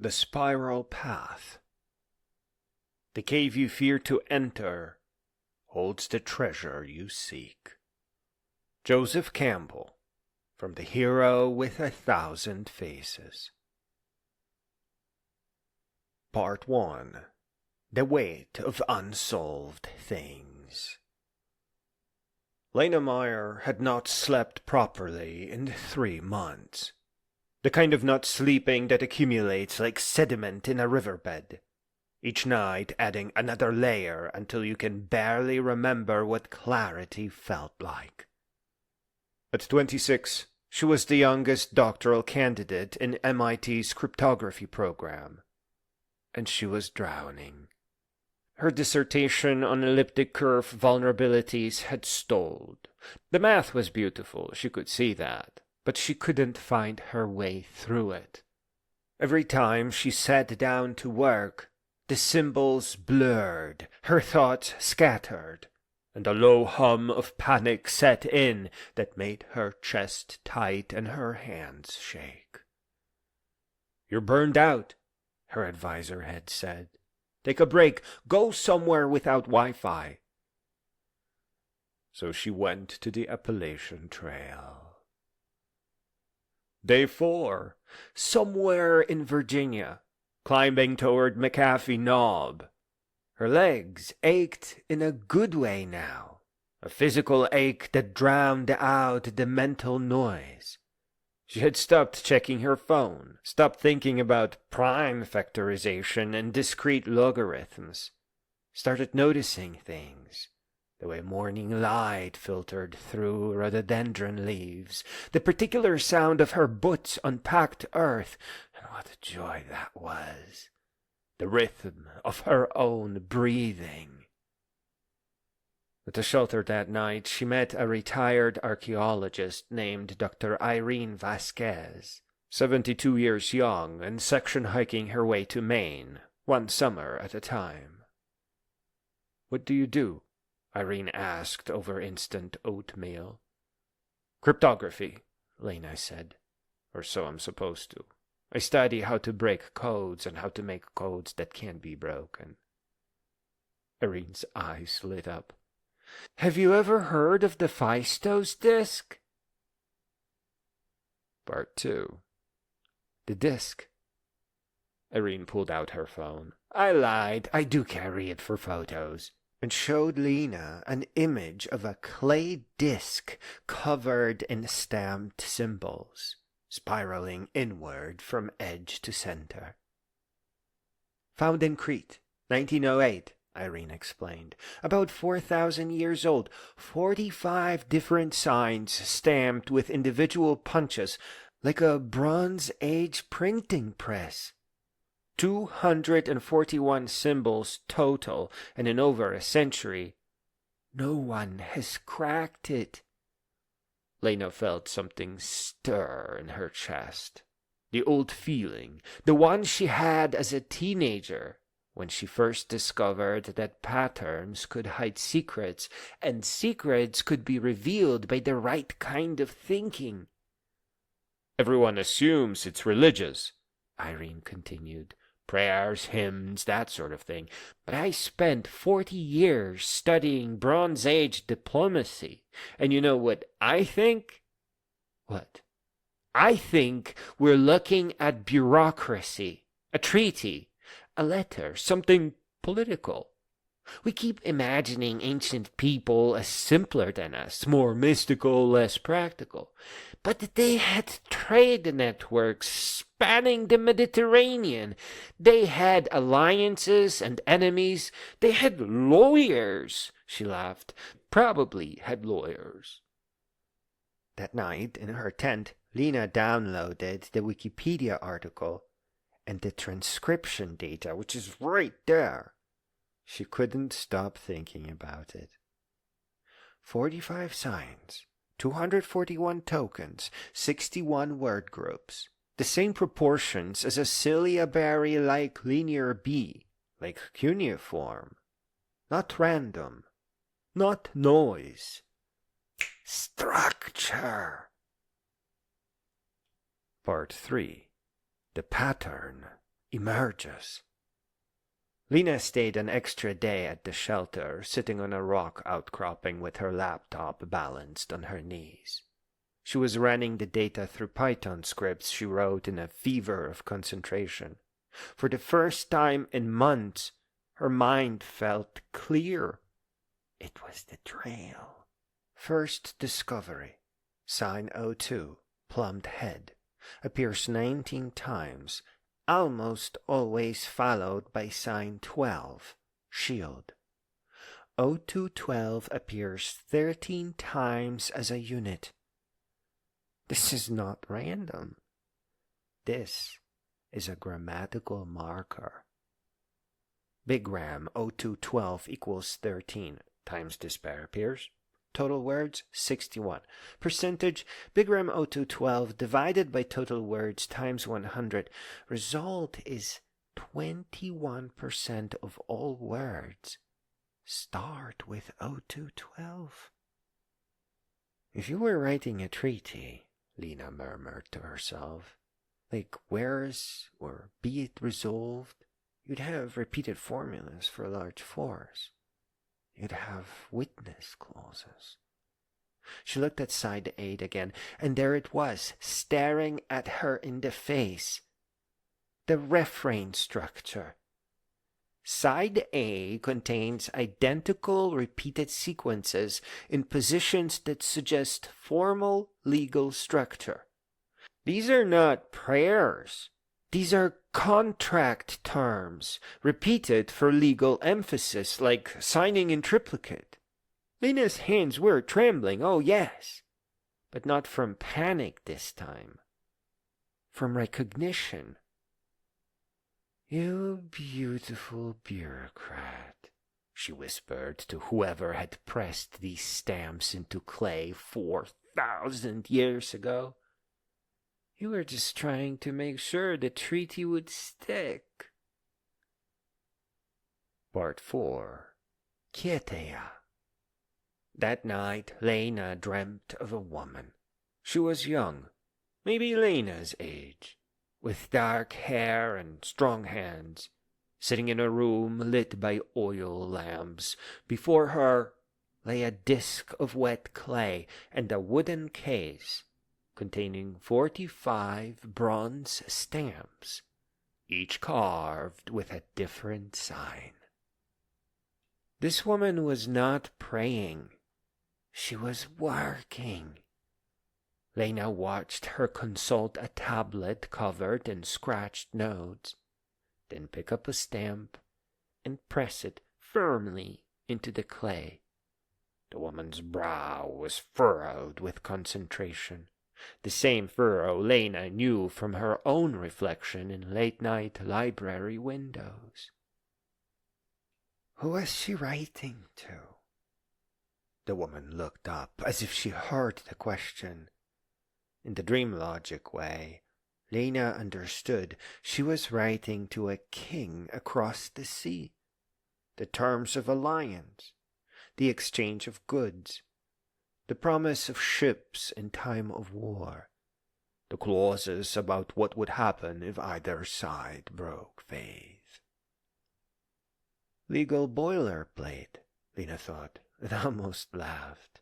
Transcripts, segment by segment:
The spiral path. The cave you fear to enter holds the treasure you seek. Joseph Campbell, from The Hero with 1,000 Faces. Part 1. The Weight of Unsolved Things. Lena Meijer had not slept properly in 3 months. The kind of not sleeping that accumulates like sediment in a riverbed, each night adding another layer until you can barely remember what clarity felt like. At 26, she was the youngest doctoral candidate in MIT's cryptography program, and she was drowning. Her dissertation on elliptic curve vulnerabilities had stalled. The math was beautiful, she could see that, but she couldn't find her way through it. Every time she sat down to work, the symbols blurred, her thoughts scattered, and a low hum of panic set in that made her chest tight and her hands shake. "You're burned out," her advisor had said. "Take a break. Go somewhere without Wi-Fi." So she went to the Appalachian Trail. Day 4, somewhere in Virginia, climbing toward McAfee Knob. Her legs ached in a good way now, a physical ache that drowned out the mental noise. She had stopped checking her phone, stopped thinking about prime factorization and discrete logarithms, started noticing things. The way morning light filtered through rhododendron leaves, the particular sound of her boots on packed earth, and what a joy that was. The rhythm of her own breathing. At the shelter that night, she met a retired archaeologist named Dr. Irene Vasquez, 72 years young and section hiking her way to Maine, one summer at a time. "What do you do?" Irene asked over instant oatmeal. "Cryptography," Lena said. "Or so I'm supposed to. I study how to break codes and how to make codes that can't be broken." Irene's eyes lit up. "Have you ever heard of the Phaistos disk?" Part 2. The disk. Irene pulled out her phone. "I lied. I do carry it for photos," and showed Lena an image of a clay disk covered in stamped symbols, spiraling inward from edge to center. "Found in Crete, 1908, Irene explained. "About 4,000 years old. 45 different signs stamped with individual punches, like a Bronze Age printing press. 241 symbols total, and in over a century. No one has cracked it." Lena felt something stir in her chest. The old feeling, the one she had as a teenager, when she first discovered that patterns could hide secrets, and secrets could be revealed by the right kind of thinking. "Everyone assumes it's religious," Irene continued. "Prayers, hymns, that sort of thing. But I spent 40 years studying Bronze Age diplomacy. And you know what I think?" "What?" "I think we're looking at bureaucracy, a treaty, a letter, something political. We keep imagining ancient people as simpler than us, more mystical, less practical. But they had trade networks spanning the Mediterranean. They had alliances and enemies. They had lawyers," she laughed. "Probably had lawyers." That night, in her tent, Lena downloaded the Wikipedia article and the transcription data, which is right there. She couldn't stop thinking about it. 45 signs, 241 tokens, 61 word groups. The same proportions as a syllabary-like linear B, like cuneiform. Not random. Not noise. Structure. Part 3. The Pattern. emerges. Lena stayed an extra day at the shelter, sitting on a rock outcropping with her laptop balanced on her knees. She was running the data through Python scripts she wrote in a fever of concentration. For the first time in months, her mind felt clear. It was the trail. First discovery, sign O2, plumbed head, appears 19 times, almost always followed by sign 12, shield. O212 appears 13 times as a unit. This is not random. This is a grammatical marker. Big Ram O212 equals 13 times this pair appears. Total words 61. Percentage Big Ram O212 divided by total words times 100. Result is 21% of all words start with O212. If you were writing a treaty, Lena murmured to herself, like whereas or be it resolved, you'd have repeated formulas for large force. You'd have witness clauses. She looked at side 8 again, and there it was, staring at her in the face. The refrain structure. Side A contains identical repeated sequences in positions that suggest formal legal structure. These are not prayers. These are contract terms, repeated for legal emphasis, like signing in triplicate. Lena's hands were trembling, oh yes, but not from panic this time. From recognition. "You beautiful bureaucrat," she whispered to whoever had pressed these stamps into clay 4,000 years ago. "You were just trying to make sure the treaty would stick." Part 4. Kietea. That night, Lena dreamt of a woman. She was young, maybe Lena's age, with dark hair and strong hands, sitting in a room lit by oil lamps. Before her lay a disk of wet clay and a wooden case containing 45 bronze stamps, each carved with a different sign. This woman was not praying. She was working. Lena watched her consult a tablet covered in scratched notes, then pick up a stamp and press it firmly into the clay. The woman's brow was furrowed with concentration, the same furrow Lena knew from her own reflection in late-night library windows. Who was she writing to? The woman looked up as if she heard the question. In the dream logic way, Lena understood she was writing to a king across the sea. The terms of alliance, the exchange of goods, the promise of ships in time of war, the clauses about what would happen if either side broke faith. Legal boilerplate, Lena thought, and almost laughed.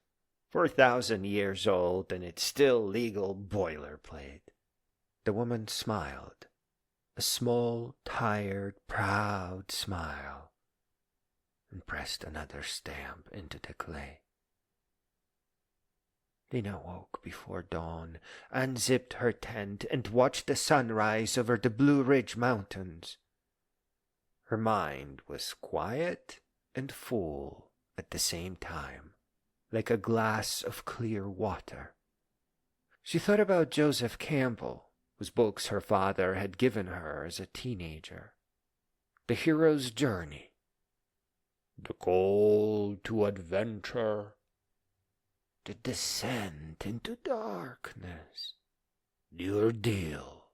4,000 years old, and it's still legal boilerplate. The woman smiled, a small, tired, proud smile, and pressed another stamp into the clay. Lena woke before dawn, unzipped her tent, and watched the sun rise over the Blue Ridge Mountains. Her mind was quiet and full at the same time, like a glass of clear water. She thought about Joseph Campbell, whose books her father had given her as a teenager. The Hero's Journey, The Call to Adventure, The Descent into Darkness, The Ordeal,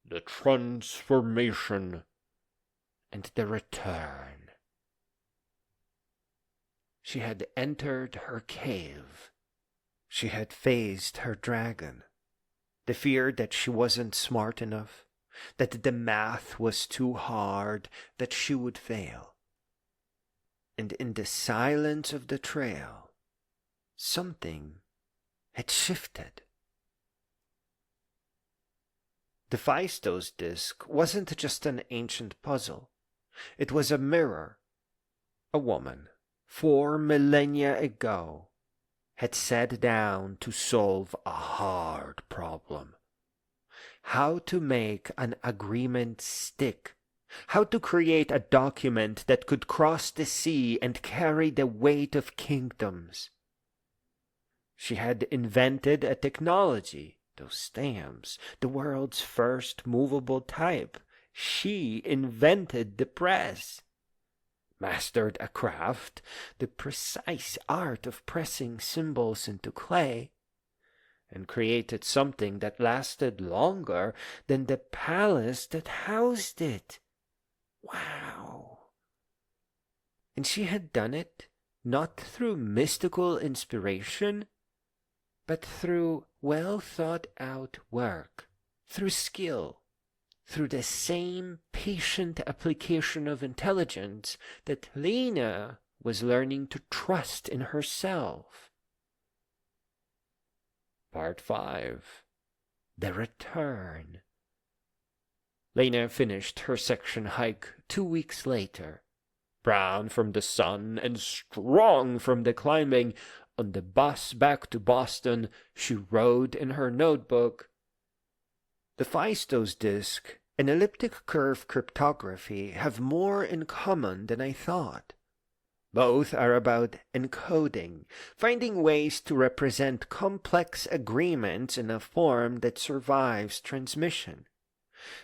The Transformation, and The Return. She had entered her cave. She had faced her dragon, the fear that she wasn't smart enough, that the math was too hard, that she would fail. And in the silence of the trail, something had shifted. The Phaistos disk wasn't just an ancient puzzle. It was a mirror. A woman, 4 millennia ago, had sat down to solve a hard problem. How to make an agreement stick. How to create a document that could cross the sea and carry the weight of kingdoms. She had invented a technology, those stamps, the world's first movable type. She invented the press. Mastered a craft, the precise art of pressing symbols into clay, and created something that lasted longer than the palace that housed it. Wow! And she had done it not through mystical inspiration, but through well-thought-out work, through skill, through the same patient application of intelligence that Lena was learning to trust in herself. Part 5. The Return. Lena finished her section hike 2 weeks later. Brown from the sun and strong from the climbing, on the bus back to Boston, she wrote in her notebook, "The Phaistos disk and elliptic curve cryptography have more in common than I thought. Both are about encoding, finding ways to represent complex agreements in a form that survives transmission.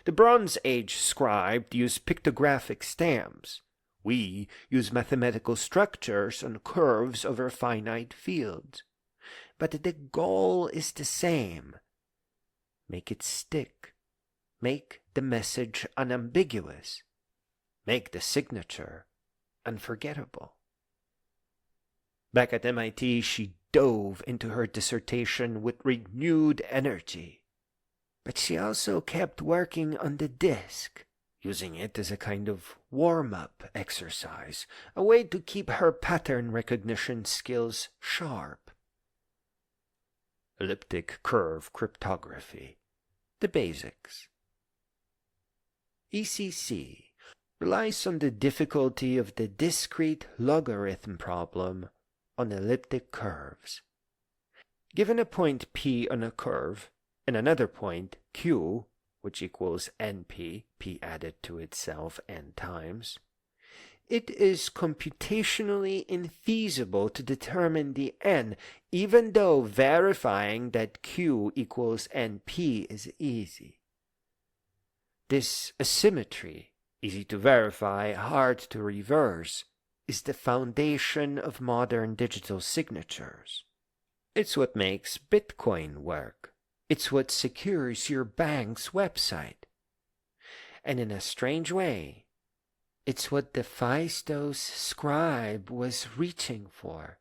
The Bronze Age scribe used pictographic stamps. We use mathematical structures on curves over finite fields. But the goal is the same. Make it stick. Make the message unambiguous. Make the signature unforgettable." Back at MIT, she dove into her dissertation with renewed energy. But she also kept working on the disk, using it as a kind of warm-up exercise, a way to keep her pattern recognition skills sharp. Elliptic curve cryptography. The basics. ECC relies on the difficulty of the discrete logarithm problem on elliptic curves. Given a point P on a curve, and another point Q, which equals NP, P added to itself n times, it is computationally infeasible to determine the n, even though verifying that Q equals NP is easy. This asymmetry, easy to verify, hard to reverse, is the foundation of modern digital signatures. It's what makes Bitcoin work. It's what secures your bank's website. And in a strange way, it's what the Phaistos scribe was reaching for.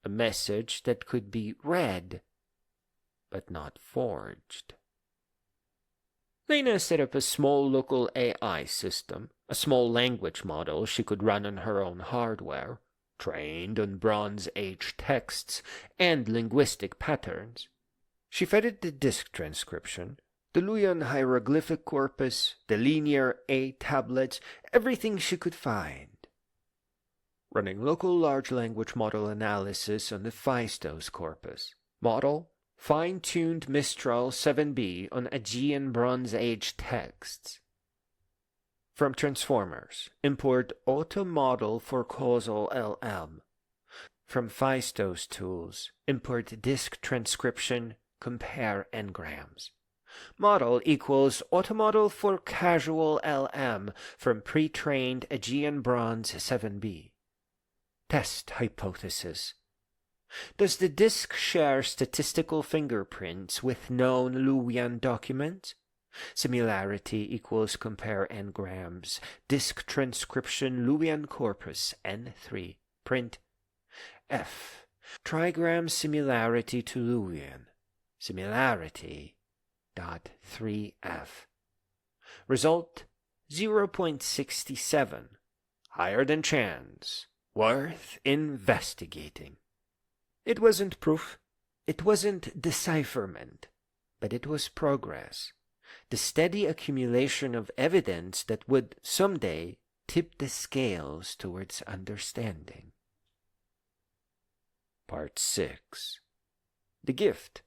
A message that could be read, but not forged. Lena set up a small local AI system, a small language model she could run on her own hardware, trained on Bronze Age texts and linguistic patterns. She fed it the disk transcription, the Luwian hieroglyphic corpus, the linear A tablets, everything she could find. Running local large language model analysis on the Phaistos corpus. Model: fine-tuned Mistral 7B on Aegean Bronze Age texts. From transformers, import auto-model for causal LM. From Phaistos tools, import disk transcription, compare n-grams. Model equals automodel for casual LM from pre-trained Aegean Bronze 7B. Test hypothesis. Does the disk share statistical fingerprints with known Luwian documents? Similarity equals compare n-grams. Disk transcription Luwian corpus N3. Print F. Trigram similarity to Luwian. Similarity dot 3F. Result 0.67. Higher than chance. Worth investigating. It wasn't proof. It wasn't decipherment. But it was progress. The steady accumulation of evidence that would someday tip the scales towards understanding. Part 6. The Gift.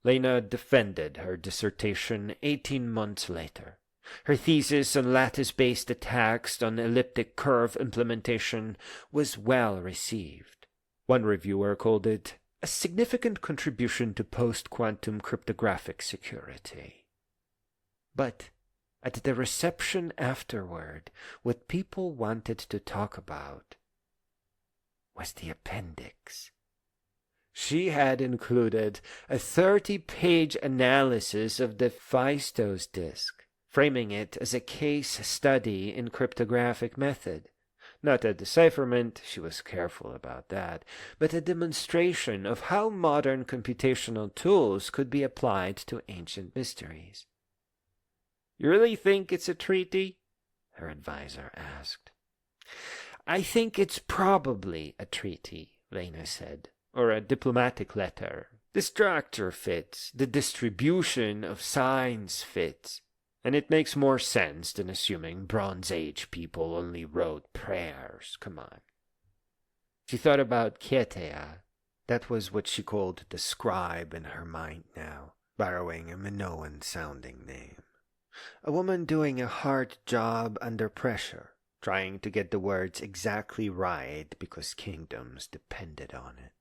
Lena defended her dissertation 18 months later. Her thesis on lattice-based attacks on elliptic curve implementation was well received. One reviewer called it a significant contribution to post-quantum cryptographic security. But at the reception afterward, what people wanted to talk about was the appendix. She had included a 30-page analysis of the Phaistos disk, framing it as a case study in cryptographic method. Not a decipherment, she was careful about that, but a demonstration of how modern computational tools could be applied to ancient mysteries. "You really think it's a treaty?" her advisor asked. "I think it's probably a treaty," Lena said, "or a diplomatic letter. The structure fits, the distribution of signs fits. And it makes more sense than assuming Bronze Age people only wrote prayers. Come on." She thought about Kietea. That was what she called the scribe in her mind now, borrowing a Minoan-sounding name. A woman doing a hard job under pressure, trying to get the words exactly right because kingdoms depended on it.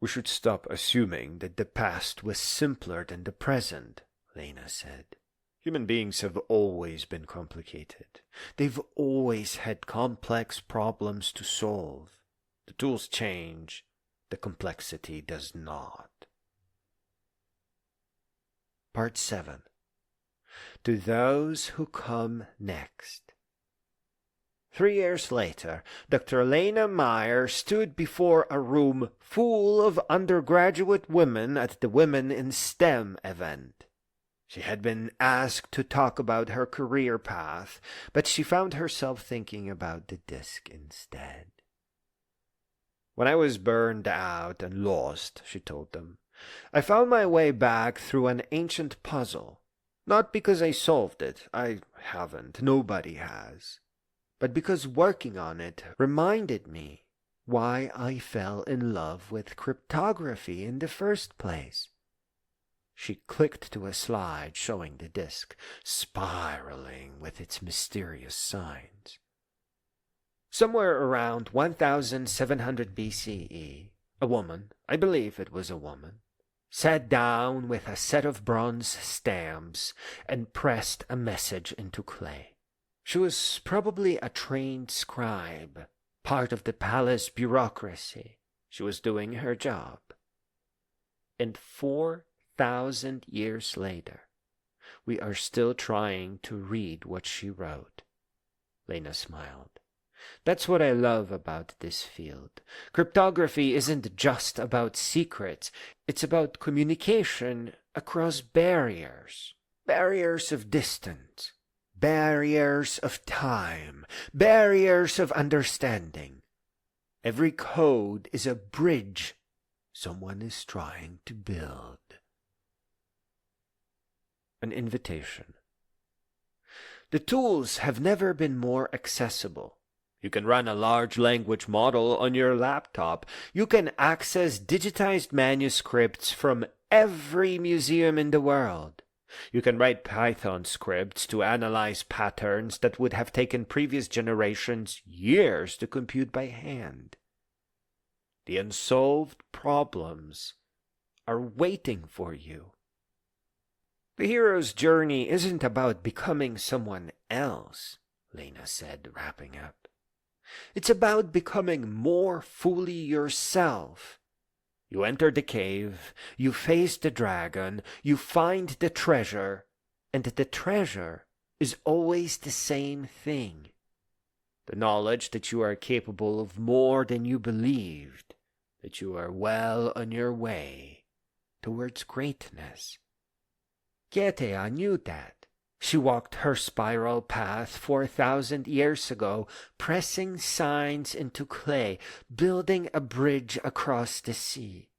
"We should stop assuming that the past was simpler than the present," Lena said. "Human beings have always been complicated. They've always had complex problems to solve. The tools change. The complexity does not." Part 7. To Those Who Come Next. 3 years later, Dr. Lena Meijer stood before a room full of undergraduate women at the Women in STEM event. She had been asked to talk about her career path, but she found herself thinking about the disk instead. "When I was burned out and lost," she told them, "I found my way back through an ancient puzzle. Not because I solved it, I haven't, nobody has, but because working on it reminded me why I fell in love with cryptography in the first place." She clicked to a slide showing the disk, spiraling with its mysterious signs. Somewhere around 1700 BCE, a woman, I believe it was a woman, sat down with a set of bronze stamps and pressed a message into clay. She was probably a trained scribe, part of the palace bureaucracy. She was doing her job. And 4,000 years later, we are still trying to read what she wrote. Lena smiled. That's what I love about this field. Cryptography isn't just about secrets. It's about communication across barriers. Barriers of distance. Barriers of time. Barriers of understanding. Every code is a bridge someone is trying to build. An invitation. The tools have never been more accessible. You can run a large language model on your laptop. You can access digitized manuscripts from every museum in the world. You can write Python scripts to analyze patterns that would have taken previous generations years to compute by hand. The unsolved problems are waiting for you. The hero's journey isn't about becoming someone else, Lena said, wrapping up. It's about becoming more fully yourself. You enter the cave, you face the dragon, you find the treasure, and the treasure is always the same thing. The knowledge that you are capable of more than you believed, that you are well on your way towards greatness. Ketea knew that. She walked her spiral path 4,000 years ago, pressing signs into clay, building a bridge across the sea.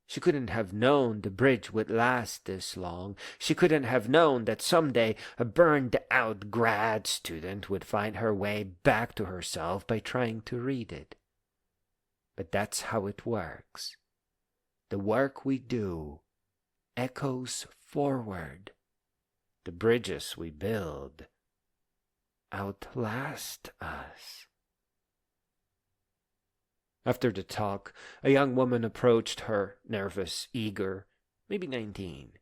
She couldn't have known the bridge would last this long. She couldn't have known that someday a burned-out grad student would find her way back to herself by trying to read it. But that's how it works. The work we do echoes forward. The bridges we build outlast us. After the talk, a young woman approached her, nervous, eager, maybe 19.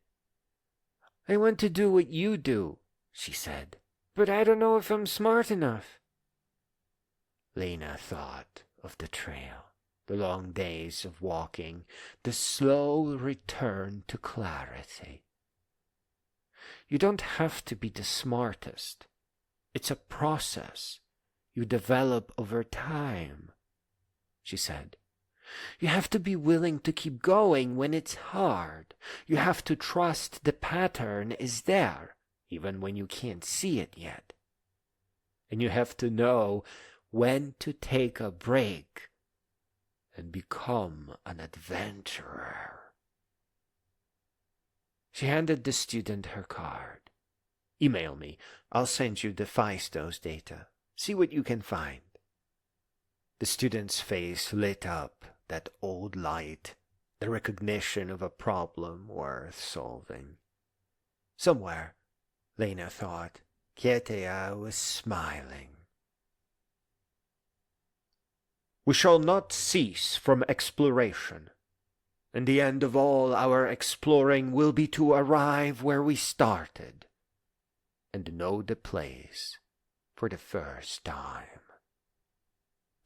"I want to do what you do," she said, "but I don't know if I'm smart enough." Lena thought of the trail, the long days of walking, the slow return to clarity. You don't have to be the smartest. It's a process you develop over time, she said. You have to be willing to keep going when it's hard. You have to trust the pattern is there, even when you can't see it yet. And you have to know when to take a break and become an adventurer. She handed the student her card. "Email me. I'll send you the FISTOS data. See what you can find." The student's face lit up, that old light, the recognition of a problem worth solving. Somewhere, Lena thought, Ketea was smiling. We shall not cease from exploration, and the end of all our exploring will be to arrive where we started, and know the place for the first time.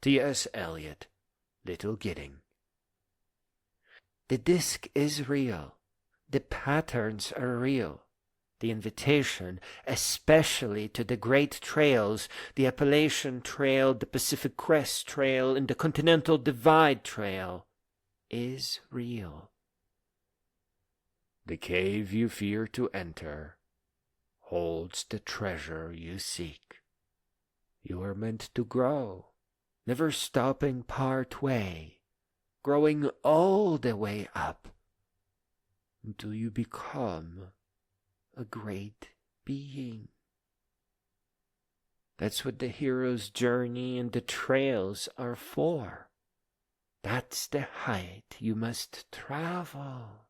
T.S. Eliot, Little Gidding. The disk is real. The patterns are real. The invitation, especially to the great trails, the Appalachian Trail, the Pacific Crest Trail, and the Continental Divide Trail, is real. The cave you fear to enter holds the treasure you seek. You are meant to grow, never stopping part way, growing all the way up until you become a great being. That's what the hero's journey and the trails are for. That's the height you must travel.